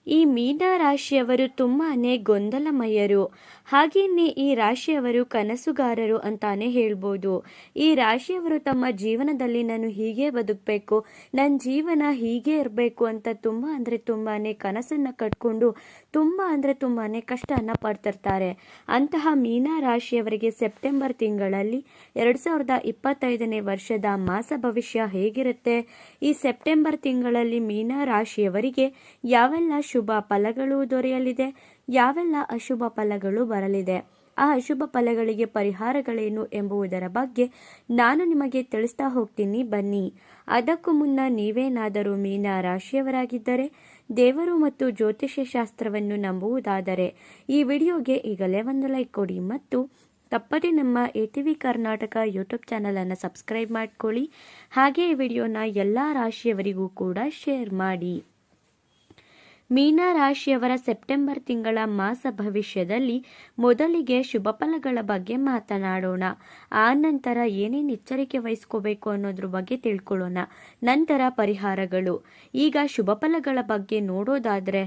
ಈ ಮೀನ ರಾಶಿಯವರು ತುಂಬಾನೇ ಗೊಂದಲಮಯರು. ಹಾಗೆಯೇ ಈ ರಾಶಿಯವರು ಕನಸುಗಾರರು ಅಂತಾನೆ ಹೇಳ್ಬೋದು. ಈ ರಾಶಿಯವರು ತಮ್ಮ ಜೀವನದಲ್ಲಿ ನಾನು ಹೀಗೆ ಬದುಕಬೇಕು, ನನ್ನ ಜೀವನ ಹೀಗೆ ಇರಬೇಕು ಅಂತ ತುಂಬಾನೇ ಕನಸನ್ನ ಕಟ್ಕೊಂಡು ತುಂಬಾನೇ ಕಷ್ಟನ ಪಡ್ತಿರ್ತಾರೆ. ಅಂತಹ ಮೀನ ರಾಶಿಯವರಿಗೆ ಸೆಪ್ಟೆಂಬರ್ ತಿಂಗಳಲ್ಲಿ 2025ನೇ ವರ್ಷದ ಮಾಸ ಭವಿಷ್ಯ ಹೇಗಿರುತ್ತೆ, ಈ ಸೆಪ್ಟೆಂಬರ್ ತಿಂಗಳಲ್ಲಿ ಮೀನ ರಾಶಿಯವರಿಗೆ ಯಾವೆಲ್ಲ ಶುಭ ಫಲಗಳು ದೊರೆಯಲಿದೆ, ಯಾವೆಲ್ಲ ಅಶುಭ ಫಲಗಳು ಬರಲಿದೆ, ಆ ಅಶುಭ ಫಲಗಳಿಗೆ ಪರಿಹಾರಗಳೇನು ಎಂಬುದರ ಬಗ್ಗೆ ನಾನು ನಿಮಗೆ ತಿಳಿಸ್ತಾ ಹೋಗ್ತೀನಿ ಬನ್ನಿ. ಅದಕ್ಕೂ ಮುನ್ನ ನೀವೇನಾದರೂ ಮೀನ ರಾಶಿಯವರಾಗಿದ್ದರೆ, ದೇವರು ಮತ್ತು ಜ್ಯೋತಿಷ್ಯ ಶಾಸ್ತ್ರವನ್ನು ನಂಬುವುದಾದರೆ ಈ ವಿಡಿಯೋಗೆ ಈಗಲೇ ಒಂದು ಲೈಕ್ ಕೊಡಿ ಮತ್ತು ತಪ್ಪದೆ ನಮ್ಮ ATV ಕರ್ನಾಟಕ ಯೂಟ್ಯೂಬ್ ಚಾನಲ್ ಅನ್ನು ಸಬ್ಸ್ಕ್ರೈಬ್ ಮಾಡ್ಕೊಳ್ಳಿ. ಹಾಗೆ ಈ ವಿಡಿಯೋನ ಎಲ್ಲ ರಾಶಿಯವರಿಗೂ ಕೂಡ ಶೇರ್ ಮಾಡಿ. ಮೀನ ರಾಶಿಯವರ ಸೆಪ್ಟೆಂಬರ್ ತಿಂಗಳ ಮಾಸ ಭವಿಷ್ಯದಲ್ಲಿ ಮೊದಲಿಗೆ ಶುಭ ಫಲಗಳ ಬಗ್ಗೆ ಮಾತನಾಡೋಣ. ಆ ನಂತರ ಏನೇನು ಎಚ್ಚರಿಕೆ ವಹಿಸ್ಕೋಬೇಕು ಅನ್ನೋದ್ರ ಬಗ್ಗೆ ತಿಳ್ಕೊಳ್ಳೋಣ. ನಂತರ ಪರಿಹಾರಗಳು. ಈಗ ಶುಭ ಫಲಗಳ ಬಗ್ಗೆ ನೋಡೋದಾದ್ರೆ,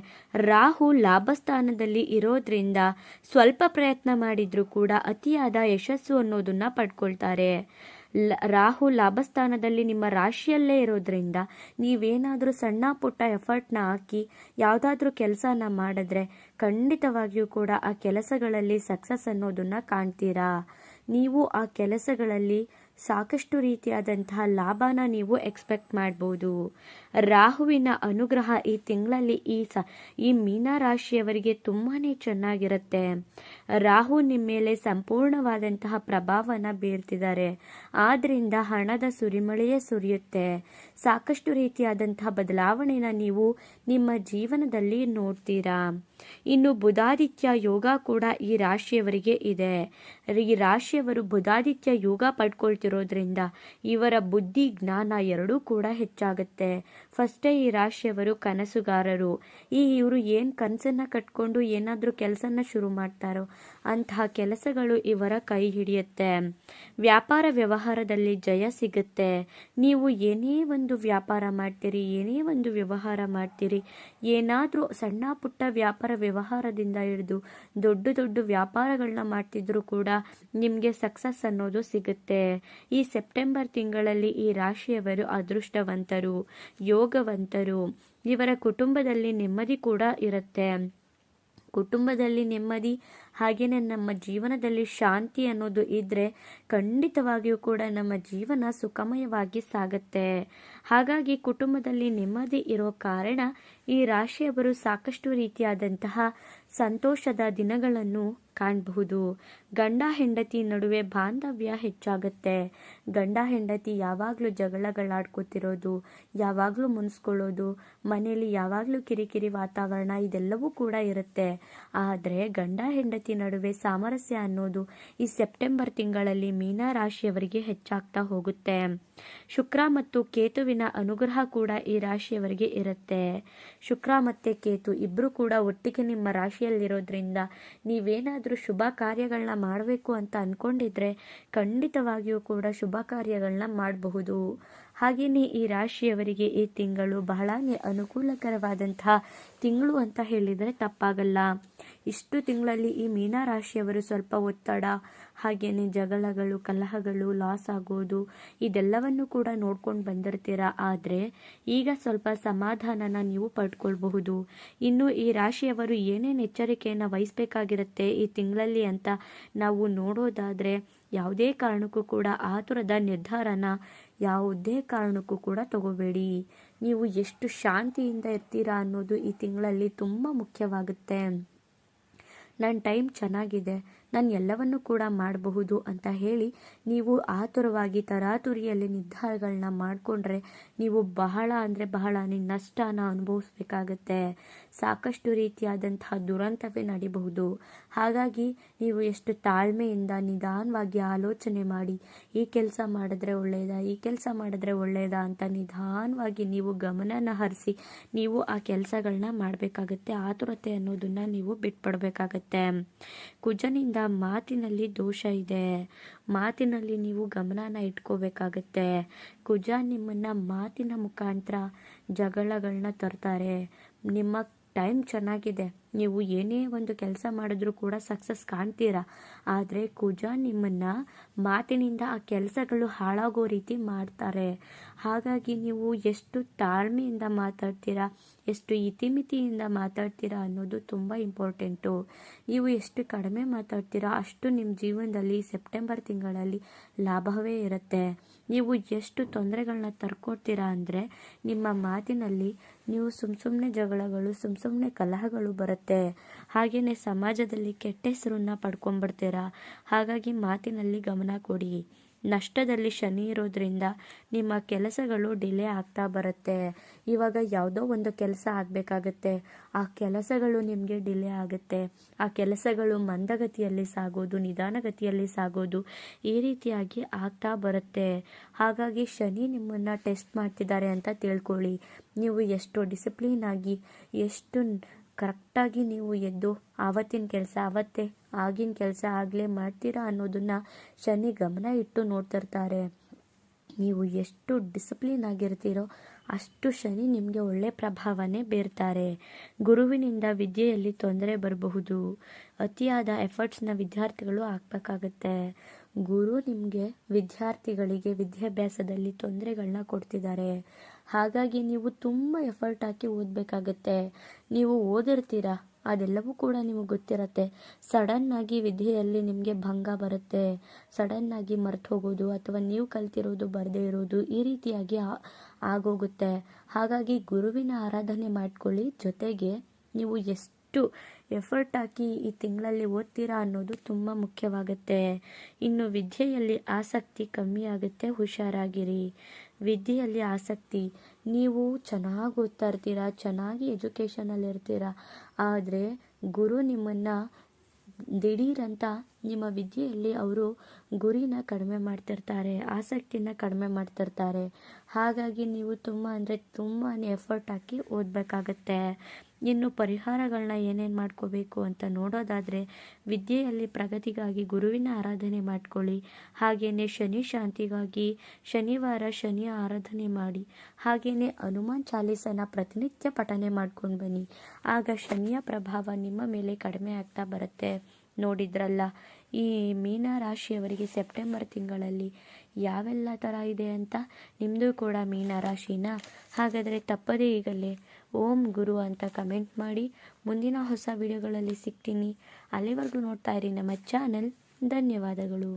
ರಾಹು ಲಾಭಸ್ಥಾನದಲ್ಲಿ ಇರೋದ್ರಿಂದ ಸ್ವಲ್ಪ ಪ್ರಯತ್ನ ಮಾಡಿದ್ರೂ ಕೂಡ ಅತಿಯಾದ ಯಶಸ್ಸು ಅನ್ನೋದನ್ನ ಪಡ್ಕೊಳ್ತಾರೆ. ರಾಹು ಲಾಭಸ್ಥಾನದಲ್ಲಿ ನಿಮ್ಮ ರಾಶಿಯಲ್ಲೇ ಇರೋದ್ರಿಂದ ನೀವೇನಾದರೂ ಸಣ್ಣ ಪುಟ್ಟ ಎಫರ್ಟ್ನ ಹಾಕಿ ಯಾವುದಾದ್ರೂ ಕೆಲಸನ ಮಾಡಿದ್ರೆ ಖಂಡಿತವಾಗಿಯೂ ಕೂಡ ಆ ಕೆಲಸಗಳಲ್ಲಿ ಸಕ್ಸಸ್ ಅನ್ನೋದನ್ನ ಕಾಣ್ತೀರಾ. ನೀವು ಆ ಕೆಲಸಗಳಲ್ಲಿ ಸಾಕಷ್ಟು ರೀತಿಯಾದಂತಹ ಲಾಭನ ನೀವು ಎಕ್ಸ್ಪೆಕ್ಟ್ ಮಾಡ್ಬೋದು. ರಾಹುವಿನ ಅನುಗ್ರಹ ಈ ತಿಂಗಳಲ್ಲಿ ಈ ಮೀನ ರಾಶಿಯವರಿಗೆ ತುಂಬಾನೇ ಚೆನ್ನಾಗಿರುತ್ತೆ. ರಾಹು ನಿಮ್ಮ ಮೇಲೆ ಸಂಪೂರ್ಣವಾದಂತಹ ಪ್ರಭಾವನ ಬೀರ್ತಿದ್ದಾರೆ. ಆದ್ರಿಂದ ಹಣದ ಸುರಿಮಳೆಯೇ ಸುರಿಯುತ್ತೆ. ಸಾಕಷ್ಟು ರೀತಿಯಾದಂತಹ ಬದಲಾವಣೆನ ನೀವು ನಿಮ್ಮ ಜೀವನದಲ್ಲಿ ನೋಡ್ತೀರಾ. ಇನ್ನು ಬುಧಾದಿತ್ಯ ಯೋಗ ಕೂಡ ಈ ರಾಶಿಯವರಿಗೆ ಇದೆ. ಈ ರಾಶಿಯವರು ಬುಧಾದಿತ್ಯ ಯೋಗ ಪಡ್ಕೊಳ್ತಿರೋದ್ರಿಂದ ಇವರ ಬುದ್ಧಿ ಜ್ಞಾನ ಎರಡೂ ಕೂಡ ಹೆಚ್ಚಾಗುತ್ತೆ. ಫಸ್ಟೇ ಈ ರಾಶಿಯವರು ಕನಸುಗಾರರು. ಇವರು ಏನು ಕನಸನ್ನ ಕಟ್ಕೊಂಡು ಏನಾದರೂ ಕೆಲಸನ ಶುರು ಮಾಡ್ತಾರೋ ಅಂತಹ ಕೆಲಸಗಳು ಇವರ ಕೈ ಹಿಡಿಯುತ್ತೆ. ವ್ಯಾಪಾರ ವ್ಯವಹಾರದಲ್ಲಿ ಜಯ ಸಿಗುತ್ತೆ. ನೀವು ಏನೇ ಒಂದು ವ್ಯಾಪಾರ ಮಾಡ್ತೀರಿ, ಏನೇ ಒಂದು ವ್ಯವಹಾರ ಮಾಡ್ತೀರಿ, ಏನಾದರೂ ಸಣ್ಣ ಪುಟ್ಟ ವ್ಯವಹಾರದಿಂದ ಹಿಡಿದು ದೊಡ್ಡ ವ್ಯಾಪಾರಗಳನ್ನ ಮಾಡ್ತಿದ್ರು ಕೂಡ ನಿಮಗೆ ಸಕ್ಸಸ್ ಅನ್ನೋದು ಸಿಗುತ್ತೆ. ಈ ಸೆಪ್ಟೆಂಬರ್ ತಿಂಗಳಲ್ಲಿ ಈ ರಾಶಿಯವರು ಅದೃಷ್ಟವಂತರು, ಯೋಗವಂತರು. ಇವರ ಕುಟುಂಬದಲ್ಲಿ ನೆಮ್ಮದಿ ಕೂಡ ಇರುತ್ತೆ. ಕುಟುಂಬದಲ್ಲಿ ನೆಮ್ಮದಿ ಹಾಗೇನೆ ನಮ್ಮ ಜೀವನದಲ್ಲಿ ಶಾಂತಿ ಅನ್ನೋದು ಇದ್ರೆ ಖಂಡಿತವಾಗಿಯೂ ಕೂಡ ನಮ್ಮ ಜೀವನ ಸುಖಮಯವಾಗಿ ಸಾಗುತ್ತೆ. ಹಾಗಾಗಿ ಕುಟುಂಬದಲ್ಲಿ ನೆಮ್ಮದಿ ಇರೋ ಕಾರಣ ಈ ರಾಶಿಯವರು ಸಾಕಷ್ಟು ರೀತಿಯಾದಂತಹ ಸಂತೋಷದ ದಿನಗಳನ್ನು ಕಾಣಬಹುದು. ಗಂಡ ಹೆಂಡತಿ ನಡುವೆ ಬಾಂಧವ್ಯ ಹೆಚ್ಚಾಗುತ್ತೆ. ಗಂಡ ಹೆಂಡತಿ ಯಾವಾಗಲೂ ಜಗಳಗಳಾಡ್ಕೋತಿರೋದು, ಯಾವಾಗಲೂ ಮುನ್ಸ್ಕೊಳ್ಳೋದು, ಮನೆಯಲ್ಲಿ ಯಾವಾಗಲೂ ಕಿರಿಕಿರಿ ವಾತಾವರಣ ಇದೆಲ್ಲವೂ ಕೂಡ ಇರುತ್ತೆ. ಆದರೆ ಗಂಡ ಹೆಂಡತಿ ನಡುವೆ ಸಾಮರಸ್ಯ ಅನ್ನೋದು ಈ ಸೆಪ್ಟೆಂಬರ್ ತಿಂಗಳಲ್ಲಿ ಮೀನ ರಾಶಿಯವರಿಗೆ ಹೆಚ್ಚಾಗ್ತಾ ಹೋಗುತ್ತೆ. ಶುಕ್ರ ಮತ್ತು ಕೇತುವಿನ ಅನುಗ್ರಹ ಕೂಡ ಈ ರಾಶಿಯವರಿಗೆ ಇರುತ್ತೆ. ಶುಕ್ರ ಮತ್ತೆ ಕೇತು ಇಬ್ರು ಕೂಡ ಒಟ್ಟಿಗೆ ನಿಮ್ಮ ರಾಶಿಯಲ್ಲಿರೋದ್ರಿಂದ ನೀವೇನಾದರೂ ಶುಭ ಕಾರ್ಯಗಳನ್ನ ಮಾಡಬೇಕು ಅಂತ ಅನ್ಕೊಂಡಿದ್ರೆ ಖಂಡಿತವಾಗಿಯೂ ಕೂಡ ಶುಭ ಕಾರ್ಯಗಳನ್ನ ಮಾಡಬಹುದು. ಹಾಗೆಯೇ ಈ ರಾಶಿಯವರಿಗೆ ಈ ತಿಂಗಳು ಬಹಳನೇ ಅನುಕೂಲಕರವಾದಂತಹ ತಿಂಗಳು ಅಂತ ಹೇಳಿದರೆ ತಪ್ಪಾಗಲ್ಲ. ಇಷ್ಟು ತಿಂಗಳಲ್ಲಿ ಈ ಮೀನ ರಾಶಿಯವರು ಸ್ವಲ್ಪ ಒತ್ತಡ, ಹಾಗೇನೆ ಜಗಳಗಳು, ಕಲಹಗಳು, ಲಾಸ್ ಆಗೋದು ಇದೆಲ್ಲವನ್ನು ಕೂಡ ನೋಡ್ಕೊಂಡು ಬಂದಿರ್ತೀರಾ. ಆದರೆ ಈಗ ಸ್ವಲ್ಪ ಸಮಾಧಾನನ ನೀವು ಪಡ್ಕೊಳ್ಬಹುದು. ಇನ್ನು ಈ ರಾಶಿಯವರು ಏನೇನು ಎಚ್ಚರಿಕೆಯನ್ನು ವಹಿಸಬೇಕಾಗಿರುತ್ತೆ ಈ ತಿಂಗಳಲ್ಲಿ ಅಂತ ನಾವು ನೋಡೋದಾದ್ರೆ, ಯಾವುದೇ ಕಾರಣಕ್ಕೂ ಕೂಡ ಆತುರದ ನಿರ್ಧಾರನ ಯಾವುದೇ ಕಾರಣಕ್ಕೂ ಕೂಡ ತಗೋಬೇಡಿ. ನೀವು ಎಷ್ಟು ಶಾಂತಿಯಿಂದ ಇರ್ತೀರಾ ಅನ್ನೋದು ಈ ತಿಂಗಳಲ್ಲಿ ತುಂಬ ಮುಖ್ಯವಾಗುತ್ತೆ. ನನ್ನ ಟೈಮ್ ಚೆನ್ನಾಗಿದೆ, ನಾನು ಎಲ್ಲವನ್ನು ಕೂಡ ಮಾಡಬಹುದು ಅಂತ ಹೇಳಿ ನೀವು ಆತುರವಾಗಿ ತರಾತುರಿಯಲ್ಲಿ ನಿರ್ಧಾರಗಳನ್ನ ಮಾಡಿಕೊಂಡ್ರೆ ನೀವು ಬಹಳ ನಷ್ಟನ ಅನುಭವಿಸ್ಬೇಕಾಗತ್ತೆ. ಸಾಕಷ್ಟು ರೀತಿಯಾದಂತಹ ದುರಂತವೇ ನಡಿಬಹುದು. ಹಾಗಾಗಿ ನೀವು ಎಷ್ಟು ತಾಳ್ಮೆಯಿಂದ ನಿಧಾನವಾಗಿ ಆಲೋಚನೆ ಮಾಡಿ ಈ ಕೆಲಸ ಮಾಡಿದ್ರೆ ಒಳ್ಳೆಯದಾ ಅಂತ ನಿಧಾನವಾಗಿ ನೀವು ಗಮನನ ಹರಿಸಿ ನೀವು ಆ ಕೆಲಸಗಳನ್ನ ಮಾಡಬೇಕಾಗತ್ತೆ. ಆತುರತೆ ಅನ್ನೋದನ್ನ ನೀವು ಬಿಟ್ಬಿಡ್ಬೇಕಾಗತ್ತೆ. ಕುಜನಿಂದ ಮಾತಿನಲ್ಲಿ ದೋಷ ಇದೆ. ಮಾತಿನಲ್ಲಿ ನೀವು ಗಮನನ ಇಟ್ಕೋಬೇಕಾಗತ್ತೆ. ಕುಜ ನಿಮ್ಮನ್ನ ಮಾತಿನ ಮುಖಾಂತರ ಜಗಳಗಳನ್ನ ತರ್ತಾರೆ. ನಿಮ್ಮ ಟೈಮ್ ಚೆನ್ನಾಗಿದೆ, ನೀವು ಏನೇ ಒಂದು ಕೆಲಸ ಮಾಡಿದ್ರೂ ಕೂಡ ಸಕ್ಸಸ್ ಕಾಣ್ತೀರಾ. ಆದರೆ ಕುಜ ನಿಮ್ಮನ್ನು ಮಾತಿನಿಂದ ಆ ಕೆಲಸಗಳು ಹಾಳಾಗೋ ರೀತಿ ಮಾಡ್ತಾರೆ. ಹಾಗಾಗಿ ನೀವು ಎಷ್ಟು ತಾಳ್ಮೆಯಿಂದ ಮಾತಾಡ್ತೀರಾ, ಎಷ್ಟು ಇತಿಮಿತಿಯಿಂದ ಮಾತಾಡ್ತೀರಾ ಅನ್ನೋದು ತುಂಬ ಇಂಪಾರ್ಟೆಂಟು. ನೀವು ಎಷ್ಟು ಕಡಿಮೆ ಮಾತಾಡ್ತೀರಾ ಅಷ್ಟು ನಿಮ್ಮ ಜೀವನದಲ್ಲಿ ಸೆಪ್ಟೆಂಬರ್ ತಿಂಗಳಲ್ಲಿ ಲಾಭವೇ ಇರುತ್ತೆ. ನೀವು ಎಷ್ಟು ತೊಂದರೆಗಳನ್ನ ತರ್ಕೊಡ್ತೀರಾ ಅಂದರೆ ನಿಮ್ಮ ಮಾತಿನಲ್ಲಿ ನೀವು ಸುಮ್ಮನೆ ಜಗಳಗಳು, ಸುಮ್ಮನೆ ಕಲಹಗಳು ಬರುತ್ತೆ. ಹಾಗೆಯೇ ಸಮಾಜದಲ್ಲಿ ಕೆಟ್ಟ ಹೆಸರನ್ನ ಪಡ್ಕೊಂಡ್ಬಿಡ್ತೀರಾ. ಹಾಗಾಗಿ ಮಾತಿನಲ್ಲಿ ಗಮನ ಕೊಡಿ. ನಷ್ಟದಲ್ಲಿ ಶನಿ ಇರೋದ್ರಿಂದ ನಿಮ್ಮ ಕೆಲಸಗಳು ಡಿಲೇ ಆಗ್ತಾ ಬರುತ್ತೆ. ಇವಾಗ ಯಾವುದೋ ಒಂದು ಕೆಲಸ ಆಗಬೇಕಾಗತ್ತೆ, ಆ ಕೆಲಸಗಳು ನಿಮಗೆ ಡಿಲೇ ಆಗುತ್ತೆ. ಆ ಕೆಲಸಗಳು ಮಂದಗತಿಯಲ್ಲಿ ಸಾಗೋದು, ನಿಧಾನಗತಿಯಲ್ಲಿ ಸಾಗೋದು, ಈ ರೀತಿಯಾಗಿ ಆಗ್ತಾ ಬರುತ್ತೆ. ಹಾಗಾಗಿ ಶನಿ ನಿಮ್ಮನ್ನು ಟೆಸ್ಟ್ ಮಾಡ್ತಿದ್ದಾರೆ ಅಂತ ತಿಳ್ಕೊಳ್ಳಿ. ನೀವು ಎಷ್ಟು ಡಿಸಿಪ್ಲಿನ್ ಆಗಿ, ಎಷ್ಟು ಕರೆಕ್ಟಾಗಿ ನೀವು ಎದ್ದು ಆವತ್ತಿನ ಕೆಲಸ ಆವತ್ತೇ, ಆಗಿನ ಕೆಲಸ ಆಗಲೇ ಮಾಡ್ತೀರಾ ಅನ್ನೋದನ್ನು ಶನಿ ಗಮನ ಇಟ್ಟು ನೋಡ್ತಿರ್ತಾರೆ. ನೀವು ಎಷ್ಟು ಡಿಸಿಪ್ಲಿನ್ ಆಗಿರ್ತೀರೋ ಅಷ್ಟು ಶನಿ ನಿಮಗೆ ಒಳ್ಳೆ ಪ್ರಭಾವನೇ ಬೀರ್ತಾರೆ. ಗುರುವಿನಿಂದ ವಿದ್ಯೆಯಲ್ಲಿ ತೊಂದರೆ ಬರಬಹುದು. ಅತಿಯಾದ ಎಫರ್ಟ್ಸ್ನ ವಿದ್ಯಾರ್ಥಿಗಳು ಹಾಕಬೇಕಾಗತ್ತೆ. ಗುರು ನಿಮಗೆ ವಿದ್ಯಾರ್ಥಿಗಳಿಗೆ ವಿದ್ಯಾಭ್ಯಾಸದಲ್ಲಿ ತೊಂದರೆಗಳನ್ನ ಕೊಡ್ತಿದ್ದಾರೆ. ಹಾಗಾಗಿ ನೀವು ತುಂಬ ಎಫರ್ಟ್ ಹಾಕಿ ಓದಬೇಕಾಗತ್ತೆ. ನೀವು ಓದಿರ್ತೀರಾ, ಅದೆಲ್ಲವೂ ಕೂಡ ನಿಮಗೆ ಗೊತ್ತಿರತ್ತೆ. ಸಡನ್ನಾಗಿ ವಿದ್ಯೆಯಲ್ಲಿ ನಿಮಗೆ ಭಂಗ ಬರುತ್ತೆ. ಸಡನ್ನಾಗಿ ಮರ್ತು ಹೋಗೋದು ಅಥವಾ ನೀವು ಕಲ್ತಿರೋದು ಬರದೇ ಇರೋದು, ಈ ರೀತಿಯಾಗಿ ಆಗೋಗುತ್ತೆ. ಹಾಗಾಗಿ ಗುರುವಿನ ಆರಾಧನೆ ಮಾಡ್ಕೊಳ್ಳಿ. ಜೊತೆಗೆ ನೀವು ಎಷ್ಟು ಎಫರ್ಟ್ ಹಾಕಿ ಈ ತಿಂಗಳಲ್ಲಿ ಓದ್ತೀರಾ ಅನ್ನೋದು ತುಂಬ ಮುಖ್ಯವಾಗುತ್ತೆ. ಇನ್ನು ವಿದ್ಯೆಯಲ್ಲಿ ಆಸಕ್ತಿ ಕಮ್ಮಿ ಆಗುತ್ತೆ, ಹುಷಾರಾಗಿರಿ. ವಿದ್ಯೆಯಲ್ಲಿ ಆಸಕ್ತಿ, ನೀವು ಚೆನ್ನಾಗಿ ಓದ್ತಾ ಇರ್ತೀರಾ, ಚೆನ್ನಾಗಿ ಎಜುಕೇಷನಲ್ಲಿ ಇರ್ತೀರಾ, ಆದರೆ ಗುರು ನಿಮ್ಮನ್ನು ದಿಢೀರಂತ ನಿಮ್ಮ ವಿದ್ಯೆಯಲ್ಲಿ ಅವರು ಗುರಿನ ಕಡಿಮೆ ಮಾಡ್ತಿರ್ತಾರೆ, ಆಸಕ್ತಿನ ಕಡಿಮೆ ಮಾಡ್ತಿರ್ತಾರೆ. ಹಾಗಾಗಿ ನೀವು ತುಂಬಾ ಎಫರ್ಟ್ ಹಾಕಿ ಓದಬೇಕಾಗತ್ತೆ. ಇನ್ನು ಪರಿಹಾರಗಳನ್ನ ಏನೇನು ಮಾಡ್ಕೋಬೇಕು ಅಂತ ನೋಡೋದಾದರೆ, ವಿದ್ಯೆಯಲ್ಲಿ ಪ್ರಗತಿಗಾಗಿ ಗುರುವಿನ ಆರಾಧನೆ ಮಾಡ್ಕೊಳ್ಳಿ. ಹಾಗೆಯೇ ಶನಿ ಶಾಂತಿಗಾಗಿ ಶನಿವಾರ ಶನಿಯ ಆರಾಧನೆ ಮಾಡಿ. ಹಾಗೆಯೇ ಹನುಮಾನ್ ಚಾಲೀಸನ ಪ್ರತಿನಿತ್ಯ ಪಠನೆ ಮಾಡ್ಕೊಂಡು ಬನ್ನಿ. ಆಗ ಶನಿಯ ಪ್ರಭಾವ ನಿಮ್ಮ ಮೇಲೆ ಕಡಿಮೆ ಆಗ್ತಾ ಬರುತ್ತೆ. ನೋಡಿದ್ರಲ್ಲ, ಈ ಮೀನ ರಾಶಿಯವರಿಗೆ ಸೆಪ್ಟೆಂಬರ್ ತಿಂಗಳಲ್ಲಿ ಯಾವೆಲ್ಲ ಥರ ಇದೆ ಅಂತ. ನಿಮ್ಮದು ಕೂಡ ಮೀನ ರಾಶಿನ? ಹಾಗಾದರೆ ತಪ್ಪದೇ ಈಗಲೇ ಓಂ ಗುರು ಅಂತ ಕಮೆಂಟ್ ಮಾಡಿ. ಮುಂದಿನ ಹೊಸ ವಿಡಿಯೋಗಳಲ್ಲಿ ಸಿಗ್ತೀನಿ. ಅಲ್ಲಿವರೆಗೂ ನೋಡ್ತಾ ಇರಿ ನಮ್ಮ ಚಾನಲ್. ಧನ್ಯವಾದಗಳು.